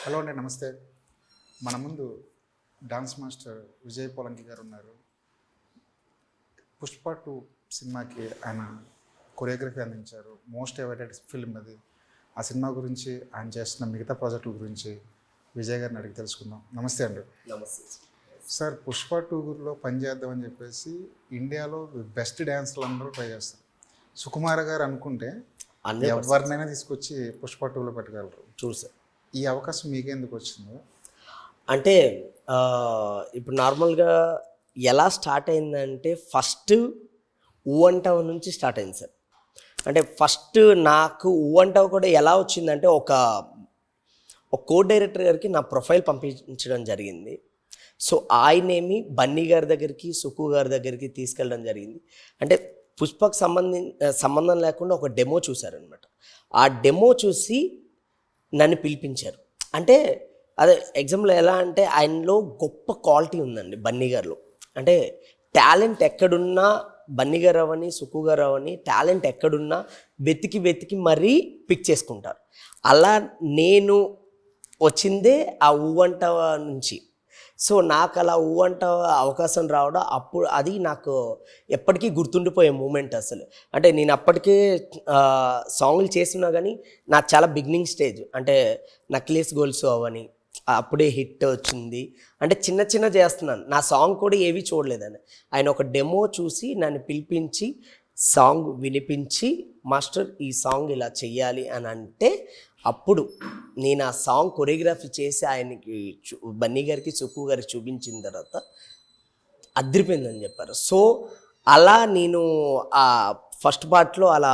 Hello అండి, నమస్తే. మన ముందు డాన్స్ మాస్టర్ విజయ్ పోలంకి గారు ఉన్నారు. పుష్ప 2 సినిమాకి ఆయన కొరియోగ్రఫీ అందించారు. మోస్ట్ ఎవైటెడ్ ఫిల్మ్ అది. ఆ సినిమా గురించి, ఆయన చేస్తున్న మిగతా ప్రాజెక్టుల గురించి విజయ్ గారిని అడిగి తెలుసుకుందాం. నమస్తే అండి. నమస్తే సార్, పుష్ప 2లో పనిచేద్దామని చెప్పేసి ఇండియాలో బెస్ట్ డ్యాన్స్లు అందరూ ట్రై చేస్తారు. సుకుమార్ గారు అనుకుంటే ఎవరినైనా తీసుకొచ్చి పుష్ప 2లో పెట్టగలరు. చూసా. ఈ అవకాశం మీకెందుకు వచ్చింది? అంటే ఇప్పుడు నార్మల్గా ఎలా స్టార్ట్ అయిందంటే ఫస్ట్ ఊవంటవ నుంచి స్టార్ట్ అయింది సార్. అంటే ఫస్ట్ నాకు ఊవంటవ కూడా ఎలా వచ్చిందంటే ఒక కో డైరెక్టర్ గారికి నా ప్రొఫైల్ పంపించడం జరిగింది. సో ఆయనేమి బన్నీ గారి దగ్గరికి, సుక్కు గారి దగ్గరికి తీసుకెళ్ళడం జరిగింది. అంటే పుష్పకు సంబంధం లేకుండా ఒక డెమో చూశారనమాట. ఆ డెమో చూసి నన్ను పిలిపించారు. అంటే అదే ఎగ్జాంపుల్ ఎలా అంటే ఆయనలో గొప్ప క్వాలిటీ ఉందండి బన్నీ గారిలో. అంటే టాలెంట్ ఎక్కడున్నా బన్నీ గారు అవని, సుక్కు గారు అవని టాలెంట్ ఎక్కడున్నా వెతికి మరీ పిక్ చేసుకుంటారు. అలా నేను వచ్చిందే ఆ ఊవంటవ నుంచి. సో నాకు అలా ఊవంట అవకాశం రావడం అప్పుడు అది నాకు ఎప్పటికీ గుర్తుండిపోయే మూమెంట్ అసలు. అంటే నేను అప్పటికే సాంగ్లు చేస్తున్నా కానీ నాకు చాలా బిగినింగ్ స్టేజ్. అంటే నక్లీస్ గోల్స్ అవని అప్పుడే హిట్ వచ్చింది. అంటే చిన్న చేస్తున్నాను. నా సాంగ్ కూడా ఏవి చూడలేదని ఆయన ఒక డెమో చూసి నన్ను పిలిపించి సాంగ్ వినిపించి, మాస్టర్ ఈ సాంగ్ ఇలా చెయ్యాలి అని అంటే అప్పుడు నేను ఆ సాంగ్ కొరియోగ్రఫీ చేసి ఆయనకి బన్నీ గారికి, సుక్కు గారికి చూపించిన తర్వాత అదిరిపోయిందని చెప్పారు. సో అలా నేను ఆ ఫస్ట్ పార్ట్లో అలా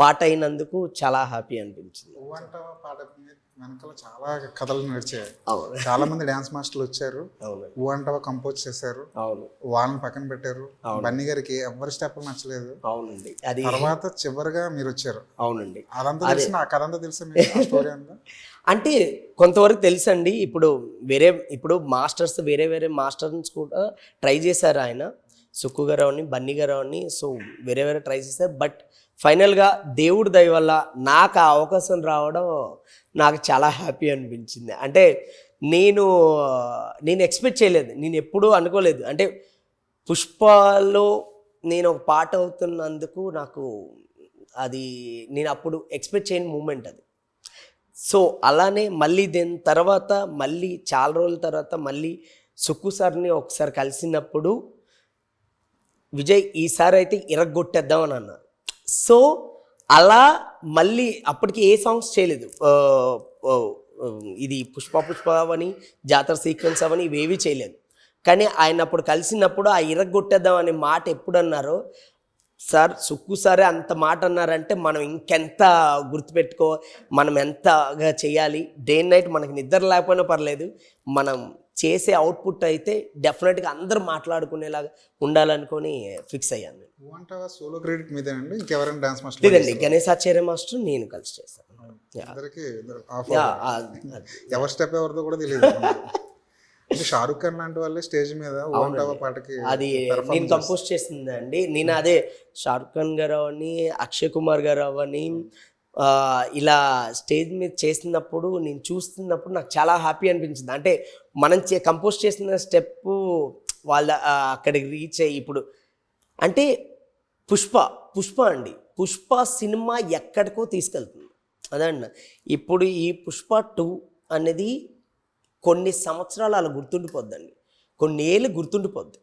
పాట అయినందుకు చాలా హ్యాపీ అనిపించింది. పాట వెనకాల చాలా కథలు నడిచాయి. చాలా మంది డాన్స్ మాస్టర్లు వచ్చారు. ఊవంటవ కంపోజ్ చేశారు. వాళ్ళని పక్కన పెట్టారు. బన్నీ గారికి ఎవరి స్టెప్ నచ్చలేదు. అవునండి. అది తర్వాత చివరిగా మీరు వచ్చారు. అవునండి. అదంతా తెలిసిన ఆ కథ అంతా తెలుసా స్టోరీ అంతా? అంటే కొంతవరకు తెలుసండి. ఇప్పుడు మాస్టర్స్ వేరే మాస్టర్స్ కూడా ట్రై చేశారు ఆయన, సుక్కు గారు అని, బన్నీ గారు అని. సో వేరే ట్రై చేశారు. బట్ ఫైనల్గా దేవుడి దయ వల్ల నాకు ఆ అవకాశం రావడం నాకు చాలా హ్యాపీ అనిపించింది. అంటే నేను ఎక్స్పెక్ట్ చేయలేదు, నేను ఎప్పుడూ అనుకోలేదు. అంటే పుష్పలో నేను ఒక పాట అవుతున్నందుకు నాకు అది నేను అప్పుడు ఎక్స్పెక్ట్ చేయని మూమెంట్ అది. సో అలానే మళ్ళీ దీని తర్వాత మళ్ళీ చాలా రోజుల తర్వాత మళ్ళీ సుక్కు సార్ని ఒకసారి కలిసినప్పుడు విజయ్ ఈసారి అయితే ఇరగొట్టేద్దామని అన్నారు. సో అలా మళ్ళీ అప్పటికి ఏ సాంగ్స్ చేయలేదు. ఇది పుష్ప అని, జాతర సీక్వెన్స్ అవని ఇవేవి చేయలేదు. కానీ ఆయన అప్పుడు కలిసినప్పుడు ఆ ఇరగొట్టేద్దాం అనే మాట ఎప్పుడు అన్నారో, సార్ సుక్కు సారే అంత మాట అన్నారంటే మనం ఇంకెంత గుర్తుపెట్టుకో, మనం ఎంతగా చేయాలి. డే అండ్ నైట్ మనకి నిద్ర లేకపోయినా పర్లేదు, మనం చేసే అవుట్పుట్ అయితే డెఫినెట్గా అందరూ మాట్లాడుకునేలాగా ఉండాలనుకొని ఫిక్స్ అయ్యాను. సోలో క్రెడిట్ మీదేనండి, ఇంకెవరైనా డాన్స్ మాస్టర్? లేదండి, గణేష్ ఆచార్య మాస్టర్ నేను కలిసి చేస్తాను. ఎవరి స్టెప్ ఎవరితో కూడా తెలియదు. షారుఖ్ ఖాన్ లాంటి వాళ్ళే స్టేజ్ మీద పాటకి అది నేను కంపోజ్ చేసిందండి. నేను అదే షారుఖ్ ఖాన్ గారు అవని, అక్షయ్ కుమార్ గారు అవని ఇలా స్టేజ్ మీద చేసినప్పుడు నేను చూస్తున్నప్పుడు నాకు చాలా హ్యాపీ అనిపించింది. అంటే మనం కంపోజ్ చేసిన స్టెప్ వాళ్ళ అక్కడికి రీచ్ అయ్యి ఇప్పుడు అంటే పుష్ప అండి, పుష్ప సినిమా ఎక్కడికో తీసుకెళ్తుంది అదండి. ఇప్పుడు ఈ పుష్ప 2 అనేది కొన్ని సంవత్సరాలు అలా గుర్తుండిపోద్దండి, కొన్ని ఏళ్ళు గుర్తుండిపోద్ది.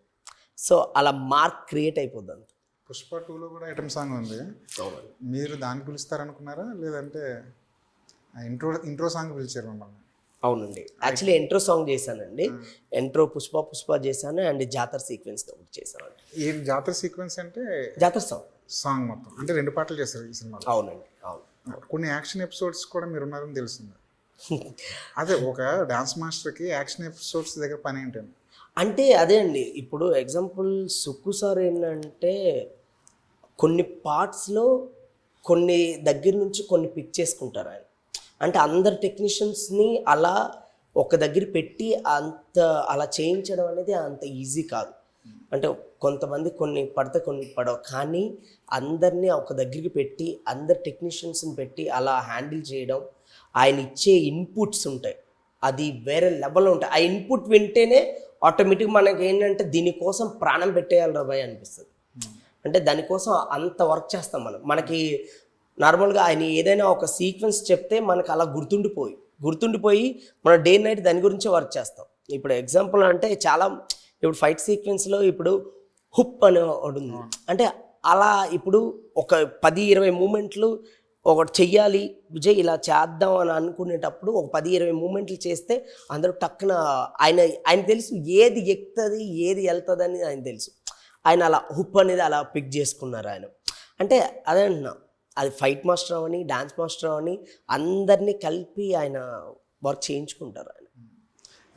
సో అలా మార్క్ క్రియేట్ అయిపోద్ది అంత. పుష్ప 2లో కూడా ఐటమ్ సాంగ్ ఉంది. మీరు దాన్ని పిలుస్తారనుకున్నారా, లేదంటే ఇంట్రో సాంగ్ పిలిచారు మిమ్మల్ని? అవునండి, యాక్చువల్లీ ఇంట్రో సాంగ్ చేశానండి. ఇంట్రో పుష్ప చేశాను అండ్ జాతర సీక్వెన్స్ ఒకటి చేశాను. ఈ జాతర సీక్వెన్స్ అంటే జాతర సాంగ్ మొత్తం అంటే 2 పాటలు చేశారు ఈ సినిమాలో? అవునండి, అవును. కొన్ని యాక్షన్ ఎపిసోడ్స్ కూడా మీరు ఉన్నారని తెలిసింది. అదే ఒక డాన్స్ మాస్టర్కి యాక్షన్ ఎపిసోడ్స్ దగ్గర పని ఏంటండి? అంటే అదే అండి, ఇప్పుడు ఎగ్జాంపుల్ సుక్కు సార్ ఏంటంటే కొన్ని పార్ట్స్లో కొన్ని దగ్గర నుంచి కొన్ని పిక్ చేసుకుంటారు ఆయన. అంటే అందరు టెక్నీషియన్స్ని అలా ఒక దగ్గర పెట్టి అంత అలా చేయించడం అనేది అంత ఈజీ కాదు. అంటే కొంతమంది కొన్ని పడితే కొన్ని పడవు, కానీ అందరినీ ఒక దగ్గరికి పెట్టి అందరు టెక్నీషియన్స్ని పెట్టి అలా హ్యాండిల్ చేయడం ఆయన ఇచ్చే ఇన్పుట్స్ ఉంటాయి, అది వేరే లెవెల్లో ఉంటాయి. ఆ ఇన్పుట్ వింటేనే ఆటోమేటిక్ మనకి ఏంటంటే దీనికోసం ప్రాణం పెట్టేయాలి రాబాయ్ అనిపిస్తుంది. అంటే దానికోసం అంత వర్క్ చేస్తాం మనకి నార్మల్గా ఆయన ఏదైనా ఒక సీక్వెన్స్ చెప్తే మనకు అలా గుర్తుండిపోయి మనం డే నైట్ దాని గురించి వర్క్ చేస్తాం. ఇప్పుడు ఎగ్జాంపుల్ అంటే చాలా ఇప్పుడు ఫైట్ సీక్వెన్స్లో ఇప్పుడు హుప్ అని ఒకటి ఉంది. అంటే అలా ఇప్పుడు ఒక 10-20 మూమెంట్లు ఒకటి చెయ్యాలి విజయ్ ఇలా చేద్దాం అని అనుకునేటప్పుడు ఒక 10-20 మూమెంట్లు చేస్తే అందరూ టక్కున ఆయన తెలుసు ఏది ఎక్కుతుంది ఏది వెళ్తుంది అని ఆయన తెలుసు. ఆయన అలా హుప్ అనేది అలా పిక్ చేసుకున్నారు ఆయన. అంటే అదే అంటున్నా, అది ఫైట్ మాస్టర్ అవని డాన్స్ మాస్టర్ అవని అందరినీ కలిపి ఆయన వర్క్ చేయించుకుంటారు ఆయన.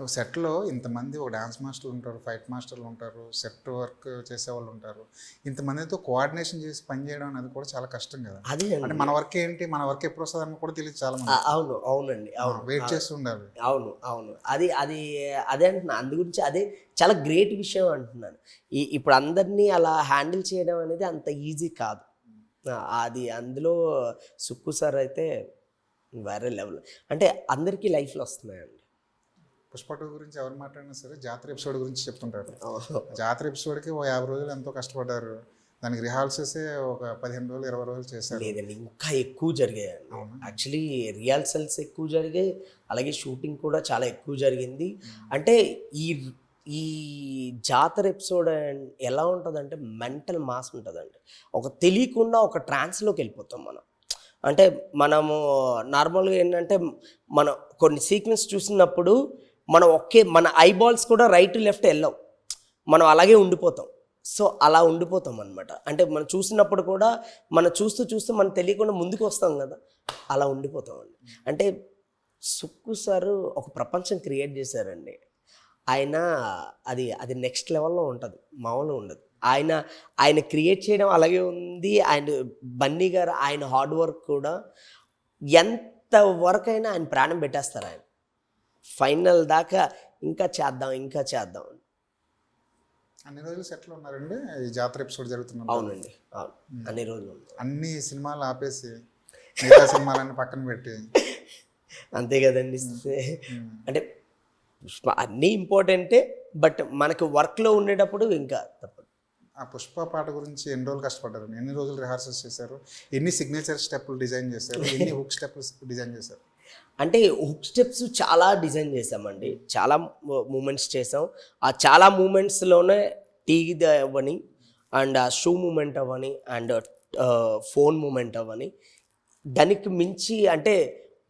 ఒక సెట్లో ఇంతమంది, ఒక డాన్స్ మాస్టర్లు ఉంటారు, ఫైట్ మాస్టర్లు ఉంటారు, సెట్ వర్క్ చేసేవాళ్ళు ఉంటారు. ఇంతమందితో కోఆర్డినేషన్ చేసి పనిచేయడం అనేది కూడా చాలా కష్టం కదా. అదే అంటే మన వర్క్ ఏంటి, మన వర్క్ ఎప్పుడు వస్తుందని కూడా తెలియదు చాలా మంది. అవునండి, అవును, వెయిట్ చేస్తూ ఉండాలి. అవును అదే అంటున్నా. అందు గురించి అదే చాలా గ్రేట్ విషయం అంటున్నాను. ఇప్పుడు అందరినీ అలా హ్యాండిల్ చేయడం అనేది అంత ఈజీ కాదు. అది అందులో సుక్కు సార్ అయితే వేరే లెవెల్. అంటే అందరికీ లైఫ్లో వస్తున్నాయండి. పుష్ప 2 గురించి ఎవరు మాట్లాడినా సరే జాతర ఎపిసోడ్ గురించి చెప్తుంటారు. జాతర ఎపిసోడ్కి 50 రోజులు ఎంతో కష్టపడ్డారు. దానికి రిహార్సల్సే ఒక 15 రోజులు 20 రోజులు చేశారు. లేదండి, ఇంకా ఎక్కువ జరిగాయండి. యాక్చువల్లీ రిహార్సల్స్ ఎక్కువ జరిగాయి, అలాగే షూటింగ్ కూడా చాలా ఎక్కువ జరిగింది. అంటే ఈ జాతర ఎపిసోడ్ ఎలా ఉంటుందంటే మెంటల్ మాస్ ఉంటుందండి. ఒక తెలియకుండా ఒక ట్రాన్స్లోకి వెళ్ళిపోతాం మనం. అంటే మనము నార్మల్గా ఏంటంటే మనం కొన్ని సీక్వెన్స్ చూసినప్పుడు మన ఐబాల్స్ కూడా రైట్ లెఫ్ట్ వెళ్ళవు, మనం అలాగే ఉండిపోతాం. సో అలా ఉండిపోతాం అనమాట. అంటే మనం చూసినప్పుడు కూడా మనం చూస్తూ మనం తెలియకుండా ముందుకు వస్తాం కదా, అలా ఉండిపోతాం అండి. అంటే సుక్కు సారు ఒక ప్రపంచం క్రియేట్ చేశారండి ఆయన. అది నెక్స్ట్ లెవెల్లో ఉంటుంది, మామూలుగా ఉండదు. ఆయన క్రియేట్ చేయడం అలాగే ఉంది. బన్నీ గారు ఆయన హార్డ్ వర్క్ కూడా ఎంత వర్క్ అయినా ఆయన ప్రాణం పెట్టేస్తారు. ఆయన ఫైనల్ దాకా ఇంకా చేద్దాం. అన్ని రోజులు సెట్లో ఉన్నారండి ఈ జాతర ఎపిసోడ్ జరుగుతుంది. అవునండి, అవును, అన్ని రోజులు అన్ని సినిమాలు ఆపేసి మిగతా సినిమాలన్నీ పక్కన పెట్టి అంతే కదండి. అంటే అన్నీ ఇంపార్టెంటే, బట్ మనకు వర్క్లో ఉండేటప్పుడు ఇంకా తప్పదు. ఆ పుష్ప పాట గురించి ఎన్ని రోజులు కష్టపడ్డారు, ఎన్ని రోజులు రిహార్సల్స్ చేశారు, ఎన్ని సిగ్నేచర్ స్టెప్పులు డిజైన్ చేశారు, ఎన్ని హుక్ స్టెప్స్ డిజైన్ చేశారు? అంటే హుక్ స్టెప్స్ చాలా డిజైన్ చేసామండి, చాలా మూమెంట్స్ చేసాం. ఆ చాలా మూమెంట్స్లోనే టీది అవ్వని, అండ్ ఆ షూ మూమెంట్ అవ్వని, అండ్ ఫోన్ మూమెంట్ అవ్వని, దానికి మించి అంటే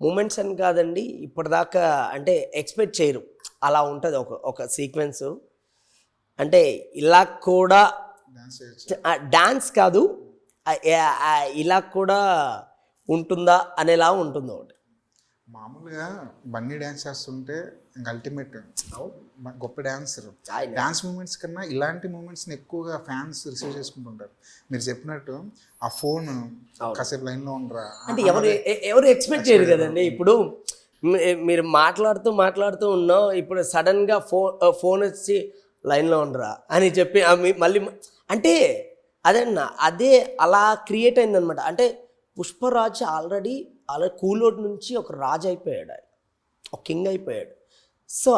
మూమెంట్స్ అని కాదండి, ఇప్పటిదాకా అంటే ఎక్స్పెక్ట్ చేయరు అలా ఉంటుంది ఒక సీక్వెన్స్. అంటే ఇలా కూడా డాన్స్ కాదు, ఇలా కూడా ఉంటుందా అనేలా ఉంటుంది ఒకటి. మామూలుగా బన్నీ డ్యాన్స్ చేస్తుంటే ఇంకా అల్టిమేట్ గొప్ప డాన్సర్. డాన్స్ మూమెంట్స్ కన్నా ఇలాంటి మూమెంట్స్ని ఎక్కువగా ఫ్యాన్స్ రిసీవ్ చేసుకుంటుంటారు. మీరు చెప్పినట్టు ఆ ఫోన్ కాసేపు లైన్లో ఉండరా అంటే ఎవరు ఎక్స్పెక్ట్ చేయరు కదండి. ఇప్పుడు మీరు మాట్లాడుతూ ఉన్నాం, ఇప్పుడు సడన్గా ఫోన్ వచ్చి లైన్లో ఉండరా అని చెప్పి మళ్ళీ అంటే అదే అలా క్రియేట్ అయిందనమాట. అంటే పుష్పరాజ్ ఆల్రెడీ కూలోడ్ నుంచి ఒక రాజు అయిపోయాడు, ఆయన ఒక కింగ్ అయిపోయాడు. సో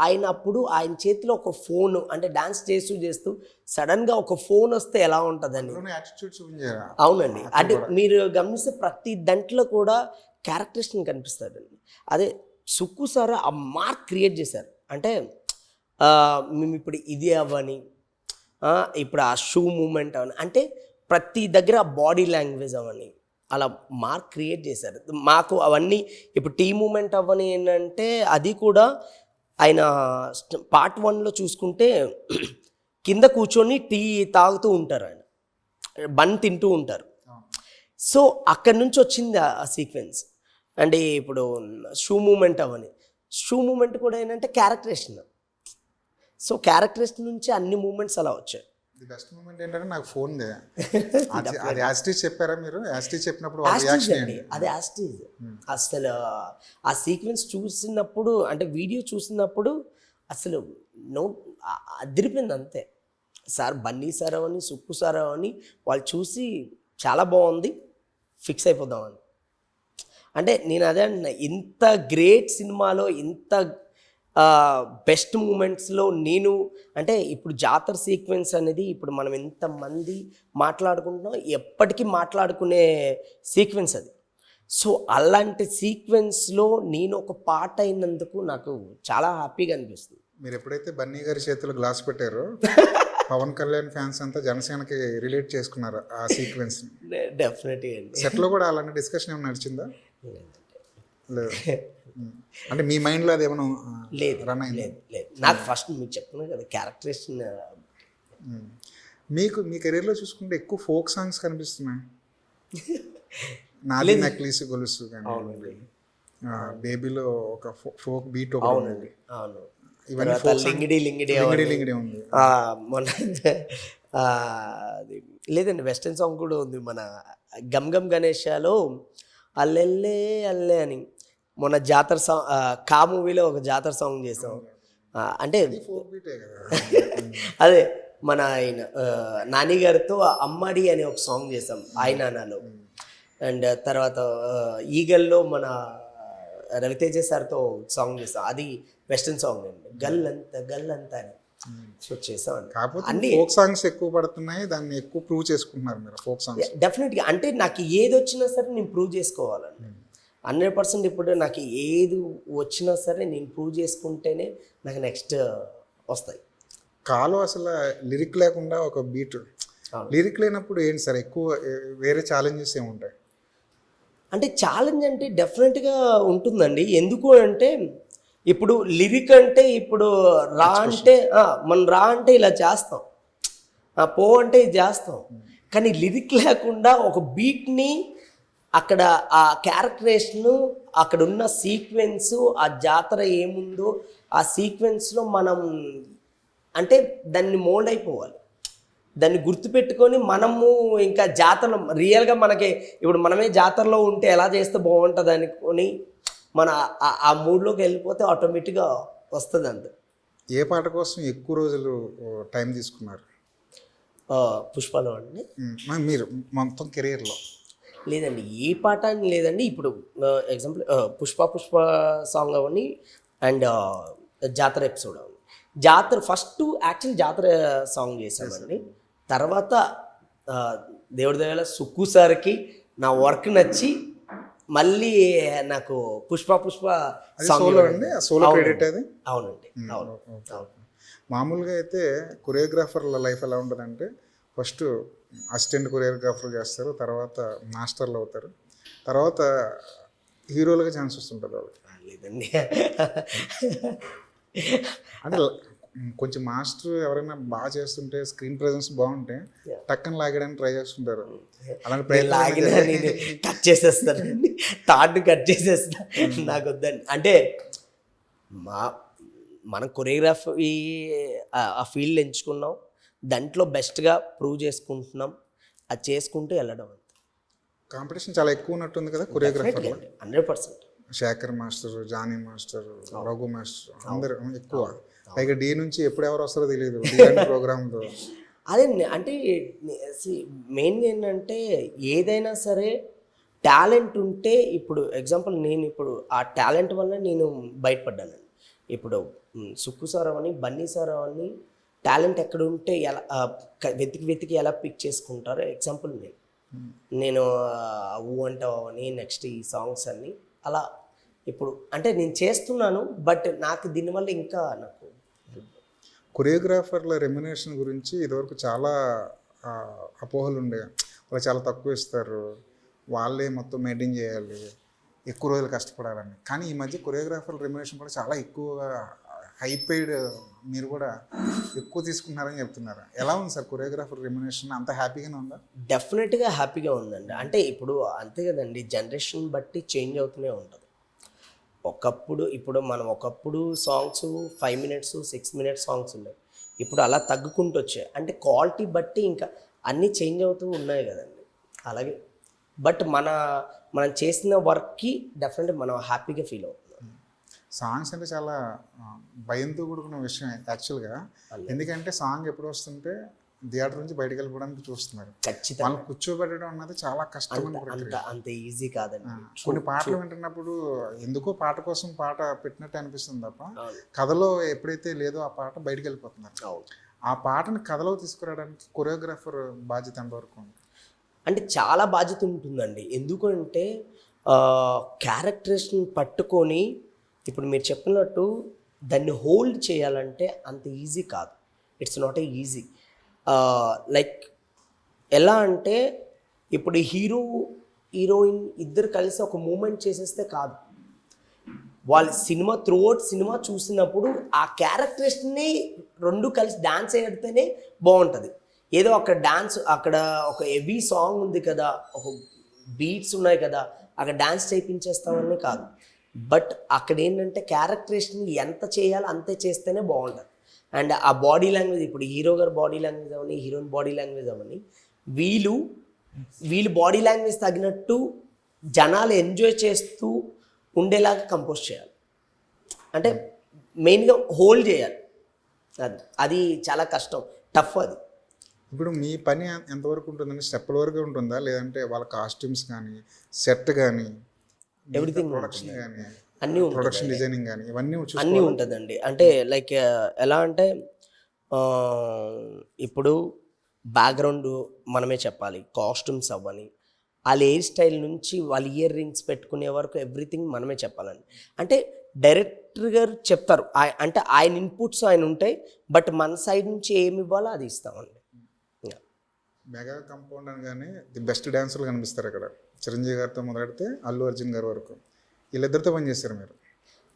ఆయన అప్పుడు ఆయన చేతిలో ఒక ఫోన్, అంటే డాన్స్ చేస్తూ సడన్గా ఒక ఫోన్ వస్తే ఎలా ఉంటుందని. అవునండి, అంటే మీరు గమనిస్తే ప్రతి దాంట్లో కూడా క్యారెక్టరేషన్ కనిపిస్తుందండి. అదే సుక్కు సార్ ఆ మార్క్ క్రియేట్ చేశారు. అంటే మేము ఇప్పుడు ఇది అవ్వని, ఇప్పుడు ఆ షూ మూమెంట్ అవని, అంటే ప్రతి దగ్గర బాడీ లాంగ్వేజ్ అవని అలా మార్క్ క్రియేట్ చేశారు మాకు. అవన్నీ ఇప్పుడు టీ మూమెంట్ అవ్వని ఏంటంటే అది కూడా ఆయన పార్ట్ 1లో చూసుకుంటే కింద కూర్చొని టీ తాగుతూ ఉంటారు, ఆయన బన్ తింటూ ఉంటారు. సో అక్కడి నుంచి వచ్చింది ఆ సీక్వెన్స్. అంటే ఇప్పుడు షూ మూమెంట్ మూమెంట్ కూడా ఏంటంటే క్యారెక్టరేషన్. సో క్యారెక్టరేషన్ నుంచి అన్ని మూమెంట్స్ అలా వచ్చాయి. ది బెస్ట్ మూమెంట్ ఏంటంటే నాకు ఫోన్ అది యాస్టీజ్ చెప్పారా మీరు? యాస్టీజ్ చెప్పినప్పుడు అది యాస్టీజ్ అసలు ఆ సీక్వెన్స్ చూసినప్పుడు, అంటే వీడియో చూసినప్పుడు అసలు అదిరిపోయింది అంతే. సార్ బన్నీ సార్ అవని, సుక్కు సార్ అవని వాళ్ళు చూసి చాలా బాగుంది, ఫిక్స్ అయిపోదామని. అంటే నేను అదే అంటున్నా, ఇంత గ్రేట్ సినిమాలో ఇంత బెస్ట్ మూమెంట్స్లో నేను అంటే ఇప్పుడు జాతర సీక్వెన్స్ అనేది ఇప్పుడు మనం ఎంతమంది మాట్లాడుకుంటున్నాం, ఎప్పటికీ మాట్లాడుకునే సీక్వెన్స్ అది. సో అలాంటి సీక్వెన్స్లో నేను ఒక పార్ట్ అయినందుకు నాకు చాలా హ్యాపీగా అనిపిస్తుంది. మీరు ఎప్పుడైతే బన్నీ గారి చేతిలో గ్లాస్ పెట్టారో పవన్ కళ్యాణ్ ఫ్యాన్స్ అంతా జనసేనకి రిలేట్ చేసుకున్నారు ఆ సీక్వెన్స్. డెఫినెట్గా అండి. సెట్లో కూడా అలాంటి డిస్కషన్ ఏమైనా నడిచిందా? లేదు. అంటే మీ మైండ్లో అది ఏమైనా లేదు రన్ అయింది? లేదు. నాకు ఫస్ట్ మీకు చెప్తున్నా కదా క్యారెక్టరేషన్. మీకు మీ కెరీర్లో చూసుకుంటే ఎక్కువ ఫోక్ సాంగ్స్ కనిపిస్తున్నాయి. నాది నెక్లెస్ గొలుసు కానీ బేబీలో ఒక ఫోక్ బీట్ ఒకటి ఉంది. అవును. ఇవన్నీ లింగిడి లింగిడి ఉంది. మొన్న అది లేదండి, వెస్టర్న్ సాంగ్ కూడా ఉంది మన గమ్ గమ్ గణేషలో అల్లెల్లే అల్లె అని. మొన్న జాతర సాంగ్ కా మూవీలో ఒక జాతర సాంగ్ చేసాం. అంటే ఫోక్ బీటే కదా. అదే మన ఆయన నాని గారితో అమ్మాడి అనే ఒక సాంగ్ చేసాం ఆయనానాలో. అండ్ తర్వాత ఈగల్లో మన రవితేజ సార్తో సాంగ్ చేస్తాం, అది వెస్టర్న్ సాంగ్ అండి, గల్లంత అని. సో చేసామండి. కాకపోతే అన్ని ఫోక్ సాంగ్స్ ఎక్కువ పడుతున్నాయి, దాన్ని ఎక్కువ ప్రూవ్ చేసుకుంటున్నారు మీరు ఫోక్ సాంగ్స్. డెఫినెట్గా అంటే నాకు ఏది వచ్చినా సరే నేను ప్రూవ్ చేసుకోవాలండి. 100% ఇప్పుడు నాకు ఏది వచ్చినా సరే నేను ప్రూవ్ చేసుకుంటేనే నాకు నెక్స్ట్ వస్తాయి. కాలో అసలు లిరిక్ లేకుండా ఒక బీట్, లిరిక్ లేనప్పుడు ఏంటి సార్ ఎక్కువ వేరే ఛాలెంజెస్ ఏముంటాయి? అంటే ఛాలెంజ్ అంటే డెఫినెట్గా ఉంటుందండి. ఎందుకు అంటే ఇప్పుడు లిరిక్ అంటే ఇప్పుడు రా అంటే మనం రా అంటే ఇలా చేస్తాం, పో అంటే ఇది చేస్తాం. కానీ లిరిక్ లేకుండా ఒక బీట్ని అక్కడ ఆ క్యారెక్టరేషను అక్కడ ఉన్న సీక్వెన్సు ఆ జాతర ఏముందో ఆ సీక్వెన్స్లో మనం అంటే దాన్ని మోల్డ్ అయిపోవాలి, దాన్ని గుర్తుపెట్టుకొని మనము ఇంకా జాతర రియల్గా మనకి ఇప్పుడు మనమే జాతరలో ఉంటే ఎలా చేస్తే బాగుంటుంది అనుకొని మన ఆ మూడ్లోకి వెళ్ళిపోతే ఆటోమేటిక్గా వస్తుంది. అంతే. ఏ పాట కోసం ఎక్కువ రోజులు టైం తీసుకున్నారు? పుష్పలో అండి. మీరు మొత్తం కెరీర్లో? లేదండి, ఏ పాట అని లేదండి. ఇప్పుడు ఎగ్జాంపుల్ పుష్ప సాంగ్ అవన్నీ అండ్ జాతర ఎపిసోడ్ అవన్నీ. జాతర ఫస్ట్ యాక్చువల్ జాతర సాంగ్ చేశామండి. తర్వాత దేవుడి దయవల్ల సుక్కు సార్కి నా వర్క్ నచ్చి మళ్ళీ నాకు పుష్ప సాంగ్. సోలో క్రెడిట్ అది? అవునండి, అవును. మామూలుగా అయితే కొరియోగ్రాఫర్ల లైఫ్ ఎలా ఉంటుందంటే ఫస్ట్ అసిస్టెంట్ కొరియోగ్రాఫర్ చేస్తారు, తర్వాత మాస్టర్లు అవుతారు, తర్వాత హీరోలుగా ఛాన్స్ వస్తుంటుంది వాళ్ళకి. లేదండి, అంటే కొంచెం మాస్టర్ ఎవరైనా బాగా చేస్తుంటే స్క్రీన్ ప్రెజెన్స్ బాగుంటే టక్కన లాగడానికి ట్రై చేస్తుంటారు. అలాంటి కట్ చేసేస్తానండి, థాట్ కట్ చేసేస్తా, నాకు వద్దండి. అంటే మనం కొరియోగ్రఫీ ఆ ఫీల్డ్ ఎంచుకున్నాం, దాంట్లో బెస్ట్గా ప్రూవ్ చేసుకుంటున్నాం, అది చేసుకుంటూ వెళ్ళడం. కాంపిటీషన్ చాలా ఎక్కువ ఉన్నట్టుంది కదా కొరియోగ్రాఫర్లో? 100%. Shekhar master, Jani master, Raghu master అందరు ఎక్కువ. పైగా డి నుంచి ఎప్పుడు ఎవరు వస్తారో తెలియదు ప్రోగ్రామ్లో. అదే అంటే మెయిన్గా ఏంటంటే ఏదైనా సరే టాలెంట్ ఉంటే, ఇప్పుడు ఎగ్జాంపుల్ నేను ఇప్పుడు ఆ టాలెంట్ వల్ల నేను బయటపడ్డానండి. ఇప్పుడు సుక్కు సార్ అవని బన్నీ సార్ అవని టాలెంట్ ఎక్కడ ఉంటే ఎలా వెతికి ఎలా పిక్ చేసుకుంటారో. ఎగ్జాంపుల్ నేను ఊ అంటావు అని నెక్స్ట్ ఈ సాంగ్స్ అన్నీ అలా ఇప్పుడు అంటే నేను చేస్తున్నాను. బట్ నాకు దీనివల్ల ఇంకా నాకు కొరియోగ్రాఫర్ల రెమ్యునరేషన్ గురించి ఇదివరకు చాలా అపోహలు ఉండే. వాళ్ళు చాలా తక్కువ ఇస్తారు, వాళ్ళే మొత్తం మెయింటైన్ చేయాలి, ఎక్కువ రోజులు కష్టపడాలని. కానీ ఈ మధ్య కొరియోగ్రాఫర్ల రెమ్యునరేషన్ కూడా చాలా ఎక్కువగా హైపెయిడ్, మీరు కూడా ఎక్కువ తీసుకుంటున్నారని చెప్తున్నారు. ఎలా ఉంది సార్ కొరియోగ్రాఫర్ రెమ్యునరేషన్? అంత హ్యాపీగానే ఉందా? డెఫినెట్గా హ్యాపీగా ఉందండి. అంటే ఇప్పుడు అంతే కదండి, జనరేషన్ బట్టి చేంజ్ అవుతూనే ఉంటుంది. ఒకప్పుడు సాంగ్స్ 5 minutes 6 minutes సాంగ్స్ ఉన్నాయి, ఇప్పుడు అలా తగ్గుకుంటూ వచ్చాయి. అంటే క్వాలిటీ బట్టి ఇంకా అన్నీ చేంజ్ అవుతూ ఉన్నాయి కదండి. అలాగే బట్ మనం చేసిన వర్క్కి డెఫినెట్గా మనం హ్యాపీగా ఫీల్ అవుతున్నాం. సాంగ్స్ అంటే చాలా భయంతో కూడుకున్న విషయం యాక్చువల్గా. ఎందుకంటే సాంగ్ ఎప్పుడు వస్తుంటే థియేటర్ నుంచి బయటకు వెళ్ళిపోవడానికి చూస్తున్నారు. ఖచ్చితంగా వాళ్ళు కూర్చోబెట్టడం అన్నది చాలా కష్టమైన ప్రక్రియ. అంత ఈజీ కాదండి. కొన్ని పాటలు వింటున్నప్పుడు ఎందుకో పాట కోసం పాట పెట్టినట్టు అనిపిస్తుంది తప్ప కథలో ఎప్పుడైతే లేదో ఆ పాట బయటకు వెళ్ళిపోతున్నారు. ఆ పాటను కథలో తీసుకురావడానికి కొరియోగ్రాఫర్ బాధ్యత ఎంతవరకు ఉంది? అంటే చాలా బాధ్యత ఉంటుందండి. ఎందుకంటే క్యారెక్టర్స్ని పట్టుకొని ఇప్పుడు మీరు చెప్పినట్టు దాన్ని హోల్డ్ చేయాలంటే అంత ఈజీ కాదు. It's not a easy. Like ఎలా అంటే ఇప్పుడు హీరోయిన్ ఇద్దరు కలిసి ఒక మూమెంట్ చేసేస్తే కాదు. వాళ్ళు సినిమా త్రూఅవుట్ సినిమా చూసినప్పుడు ఆ క్యారెక్టర్స్ని రెండు కలిసి డాన్స్ వేడితేనే బాగుంటుంది. ఏదో అక్కడ డాన్స్, అక్కడ ఒక హెవీ సాంగ్ ఉంది కదా, ఒక బీట్స్ ఉన్నాయి కదా, అక్కడ డాన్స్ చేయించేస్తామని కాదు. బట్ అక్కడ ఏంటంటే క్యారెక్టరేషన్ ఎంత చేయాలో అంతే చేస్తేనే బాగుంటుంది. అండ్ ఆ బాడీ లాంగ్వేజ్, ఇప్పుడు హీరో గారు బాడీ లాంగ్వేజ్ అవని, హీరోయిన్ బాడీ లాంగ్వేజ్ అవని, వీళ్ళు బాడీ లాంగ్వేజ్ తగినట్టు జనాలు ఎంజాయ్ చేస్తూ ఉండేలాగా కంపోజ్ చేయాలి. అంటే మెయిన్గా హోల్డ్ చేయాలి. అది చాలా కష్టం, టఫ్ అది. ఇప్పుడు మీ పని ఎంతవరకు ఉంటుందండి? స్టెప్పుల వరకు ఉంటుందా, లేదంటే వాళ్ళ కాస్ట్యూమ్స్ కానీ, సెట్ కానీ, ఎవ్రీథింగ్, ప్రొడక్షన్ కానీ, అన్నీ ప్రొడక్షన్ డిజైనింగ్ కానీ, ఇవన్నీ అన్నీ ఉంటుందండి. అంటే లైక్ ఎలా అంటే ఇప్పుడు బ్యాక్గ్రౌండ్ మనమే చెప్పాలి, కాస్ట్యూమ్స్ అవ్వని, వాళ్ళ హెయిర్ స్టైల్ నుంచి వాళ్ళ ఇయర్ రింగ్స్ పెట్టుకునే వరకు ఎవ్రీథింగ్ మనమే చెప్పాలండి. అంటే డైరెక్టర్ గారు చెప్తారు, అంటే ఆయన ఇన్పుట్స్ ఆయన ఉంటాయి, బట్ మన సైడ్ నుంచి ఏమి ఇవ్వాలో అది ఇస్తామండి. మెగా కంపౌండ్ అనగానే ది బెస్ట్ డాన్సర్లు కనిపిస్తారు అక్కడ. చిరంజీవి గారితో మొదలెడితే అల్లు అర్జున్ గారి వరకు వీళ్ళిద్దరితో పనిచేస్తారు మీరు?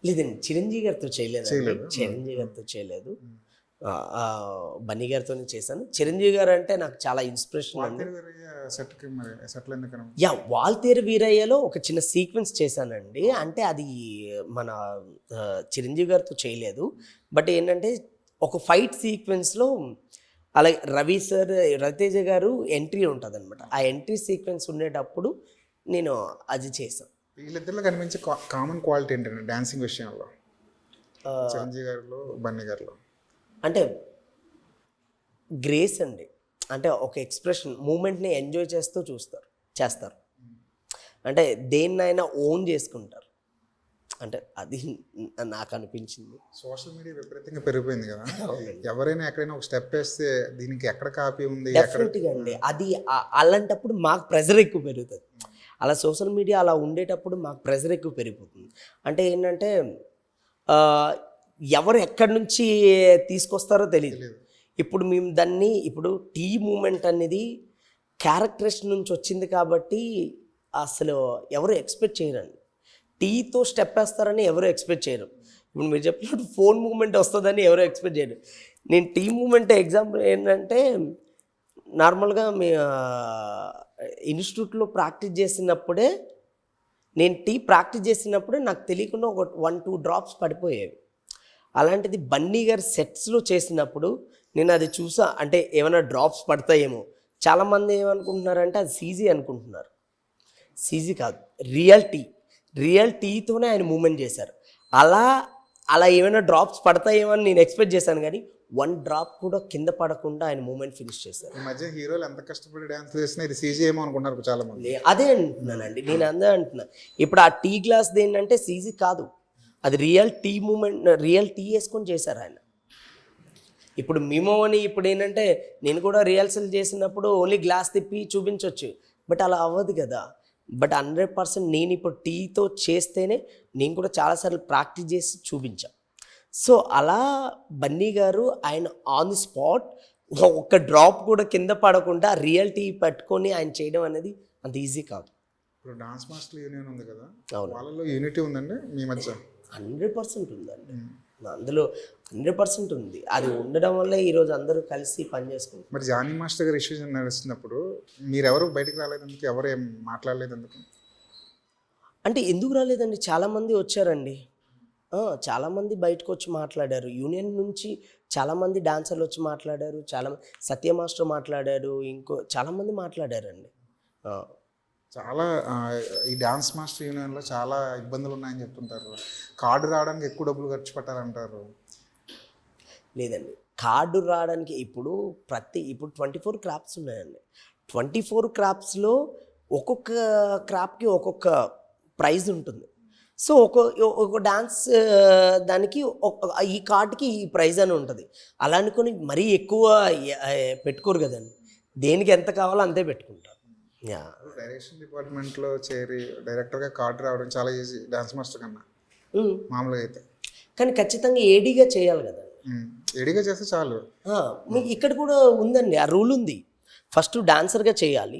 లేదండి, చిరంజీవి గారితో చేయలేదు. చిరంజీవి గారితో చేయలేదు, బన్నీ గారితోనే చేశాను. చిరంజీవి గారు అంటే నాకు చాలా ఇన్స్పిరేషన్ అండి. వాల్తేరు వీరయ్యలో ఒక చిన్న సీక్వెన్స్ చేశానండి. అంటే అది మన చిరంజీవి గారితో చేయలేదు, బట్ ఏంటంటే ఒక ఫైట్ సీక్వెన్స్లో అలాగే రవితేజ గారు ఎంట్రీ ఉంటుంది అనమాట. ఆ ఎంట్రీ సీక్వెన్స్ ఉండేటప్పుడు నేను అది చేశాను. వీళ్ళిద్దరిలో కనిపించే కామన్ క్వాలిటీ ఏంటంటే డాన్సింగ్ విషయంలో చిరంజీవి గారిలో, బన్నీ గారిలో? అంటే గ్రేస్ అండి. అంటే ఒక ఎక్స్ప్రెషన్, మూమెంట్ని ఎంజాయ్ చేస్తూ చేస్తారు. అంటే దేన్నైనా ఓన్ చేసుకుంటారు. అంటే అది నాకు అనిపించింది. సోషల్ మీడియా విపరీతంగా పెరిగిపోయింది కదా, ఎవరైనా ఎక్కడైనా ఒక స్టెప్ వేస్తే దీనికి ఎక్కడ కాపీ ఉంది, డెఫినెట్గా అండి. అది అలాంటప్పుడు మాకు ప్రెజర్ ఎక్కువ పెరుగుతుంది. అలా సోషల్ మీడియా అలా ఉండేటప్పుడు మాకు ప్రెజర్ ఎక్కువ పెరిగిపోతుంది. అంటే ఏంటంటే ఎవరు ఎక్కడి నుంచి తీసుకొస్తారో తెలియదు. ఇప్పుడు మేము దాన్ని, ఇప్పుడు టీ మూమెంట్ అనేది క్యారెక్టర్స్ నుంచి వచ్చింది కాబట్టి అసలు ఎవరు ఎక్స్పెక్ట్ చేయరండి. టీతో స్టెప్ వేస్తారని ఎవరు ఎక్స్పెక్ట్ చేయరు. ఇప్పుడు మీరు చెప్పినట్టు ఫోన్ మూమెంట్ వస్తుందని ఎవరు ఎక్స్పెక్ట్ చేయరు. నేను టీ మూమెంట్ ఎగ్జాంపుల్ ఏంటంటే, నార్మల్గా మీ ఇన్స్టిట్యూట్లో ప్రాక్టీస్ చేసినప్పుడే, నేను టీ ప్రాక్టీస్ చేసినప్పుడే నాకు తెలియకుండా ఒక 1-2 డ్రాప్స్ పడిపోయేవి. అలాంటిది బన్నీ గారి సెట్స్లో చేసినప్పుడు నేను అది చూసా. అంటే ఏమైనా డ్రాప్స్ పడతాయేమో, చాలామంది ఏమనుకుంటున్నారంటే అది సీజీ అనుకుంటున్నారు. సీజీ కాదు, రియల్ టీతోనే ఆయన మూమెంట్ చేశారు. అలా ఏమైనా డ్రాప్స్ పడతాయేమో అని నేను ఎక్స్పెక్ట్ చేశాను, కానీ 1 డ్రాప్ కూడా కింద పడకుండా ఆయన మూమెంట్ ఫినిష్ చేశారు. ఈ మధ్య హీరోలు ఎంత కష్టపడి డాన్స్ చేసినా ఇది సీజీ ఏమో అనుకుంటున్నారు చాలా మంది. అదే అంటున్నానండి, నేను అదే అంటున్నా. ఇప్పుడు ఆ టీ గ్లాస్ ఏంటంటే సీజీ కాదు, అది real tea moment, real tea వేసుకొని చేశారు ఆయన. ఇప్పుడు మిమో అని ఇప్పుడు ఏంటంటే నేను కూడా రిహర్సల్ చేసినప్పుడు ఓన్లీ గ్లాస్ తిప్పి చూపించవచ్చు, బట్ అలా అవ్వదు కదా. బట్ 100% నేను ఇప్పుడు టీతో చేస్తేనే నేను కూడా చాలాసార్లు ప్రాక్టీస్ చేసి చూపించాను. సో అలా బన్నీ గారు ఆయన ఆన్ ది స్పాట్ ఒక్క డ్రాప్ కూడా కింద పడకుండా రియల్ టీ పట్టుకొని ఆయన చేయడం అనేది అంత ఈజీ కాదు. ఇప్పుడు డాన్స్ మాస్టర్ యూనియన్ ఉంది కదా, అవును, వాళ్ళలో యూనిటీ ఉందండి మీ మధ్య? 100% ఉందండి. అందులో 100% ఉంది. అది ఉండడం వల్ల ఈరోజు అందరూ కలిసి పనిచేసుకుంటారు. మరి జానీ మాస్టర్ గారు ఇష్యూస్ నడుస్తున్నప్పుడు మీరెవరు బయటకు రాలేదు ఎందుకు? ఎవరు ఏం మాట్లాడలేదు ఎందుకు? అంటే ఎందుకు రాలేదండి, చాలామంది వచ్చారండి. చాలామంది బయటకు వచ్చి మాట్లాడారు. యూనియన్ నుంచి చాలామంది డాన్సర్లు వచ్చి మాట్లాడారు, సత్య మాస్టర్ మాట్లాడారు, చాలామంది మాట్లాడారండి. చాలా ఈ డాన్స్ మాస్టర్ యూనియన్లో చాలా ఇబ్బందులు ఉన్నాయని చెప్తుంటారు. కార్డు రావడానికి ఎక్కువ డబ్బులు ఖర్చు పెట్టాలంటారు. లేదండి, కార్డు రావడానికి ఇప్పుడు 24 క్రాప్స్ ఉన్నాయండి. 24 క్రాప్స్లో ఒక్కొక్క క్రాప్కి ఒక్కొక్క ప్రైజ్ ఉంటుంది. సో ఒక డాన్స్ దానికి ఈ కార్డ్కి ఈ ప్రైజ్ అని ఉంటుంది. అలా అనుకొని మరీ ఎక్కువ పెట్టుకోరు కదండి. దేనికి ఎంత కావాలో అంతే పెట్టుకుంటారు. యా, డైరెక్షన్ డిపార్ట్మెంట్లో చేరి డైరెక్టర్గా కార్డు రావడం చాలా ఈజీ డాన్స్ మాస్టర్ కన్నా మామూలుగా అయితే. కానీ ఖచ్చితంగా ఏడీగా చేయాలి కదండి. ఎడిగా చేస్తే చాలు. మీకు ఇక్కడ కూడా ఉందండి, ఆ రూల్ ఉంది. ఫస్ట్ డాన్సర్గా చేయాలి,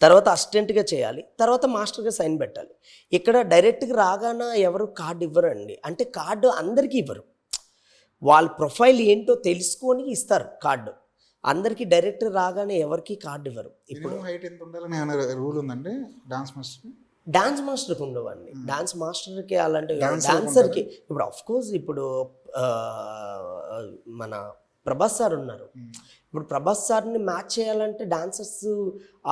తర్వాత అసిస్టెంట్గా చేయాలి, తర్వాత మాస్టర్గా సైన్ పెట్టాలి. ఇక్కడ డైరెక్ట్గా రాగానే ఎవరు కార్డు ఇవ్వరండి. అంటే కార్డు అందరికీ ఇవ్వరు, వాళ్ళ ప్రొఫైల్ ఏంటో తెలుసుకొని ఇస్తారు కార్డు. అందరికీ డైరెక్ట్ రాగానే ఎవరికి కార్డు ఇవ్వరు. ఇప్పుడు హైట్ ఎంత ఉండాలని ఏమైనా రూల్ ఉందండి డాన్స్ మాస్టర్కి? డాన్స్ మాస్టర్కి ఉండవండి. డాన్స్ మాస్టర్కి అలాంటి డాన్సర్కి ఇప్పుడు కోర్స్ ఇప్పుడు మన ప్రభాస్ సార్ ఉన్నారు. ఇప్పుడు ప్రభాస్ సార్ని మ్యాచ్ చేయాలంటే డాన్సర్స్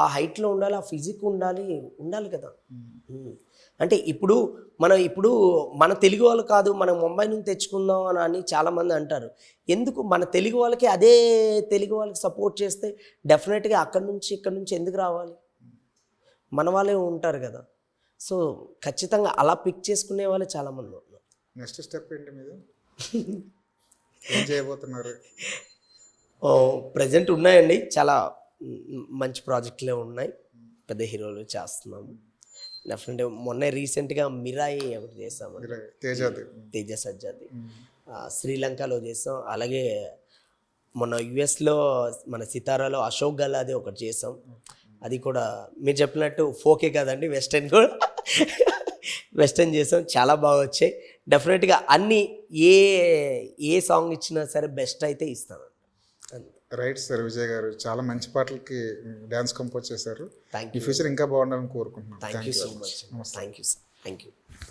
ఆ హైట్లో ఉండాలి, ఆ ఫిజిక్ ఉండాలి కదా. అంటే ఇప్పుడు మన తెలుగు వాళ్ళు కాదు, మనం ముంబై నుంచి తెచ్చుకుందాం అని చాలామంది అంటారు. ఎందుకు మన తెలుగు వాళ్ళకి అదే తెలుగు వాళ్ళకి సపోర్ట్ చేస్తే డెఫినెట్గా ఇక్కడ నుంచి ఎందుకు రావాలి? మన వాళ్ళే ఉంటారు కదా. సో ఖచ్చితంగా అలా పిక్ చేసుకునే వాళ్ళే చాలామంది ఉన్నారు. నెక్స్ట్ స్టెప్ ఏంటి మీరు? ఏం చేయబోతున్నారు? ప్రజెంట్ ఉన్నాయండి, చాలా మంచి ప్రాజెక్టులే ఉన్నాయి, పెద్ద హీరోలు చేస్తున్నాము. డెఫినెట్గా మొన్న రీసెంట్గా మిరాయి ఒకటి చేసాము, తేజ సజ్జాది. శ్రీలంకలో చేసాం. అలాగే మొన్న యుఎస్లో మన సితారాలో అశోక్ గల్లాది ఒకటి చేసాం. అది కూడా మీరు చెప్పినట్టు ఫోకే కదండి, వెస్టర్న్ కూడా వెస్టర్న్ చేసాం. చాలా బాగా వచ్చాయి. డెఫినెట్గా అన్నీ ఏ సాంగ్ ఇచ్చినా సరే బెస్ట్ అయితే ఇస్తాను. Right sir. విజయ్ గారు చాలా మంచి పాటలకి డ్యాన్స్ కంపోజ్ చేశారు. థ్యాంక్ ఈ ఫ్యూచర్ ఇంకా బాగుండాలని కోరుకుంటున్నాను. Thank you so much. Thank you sir. Thank you.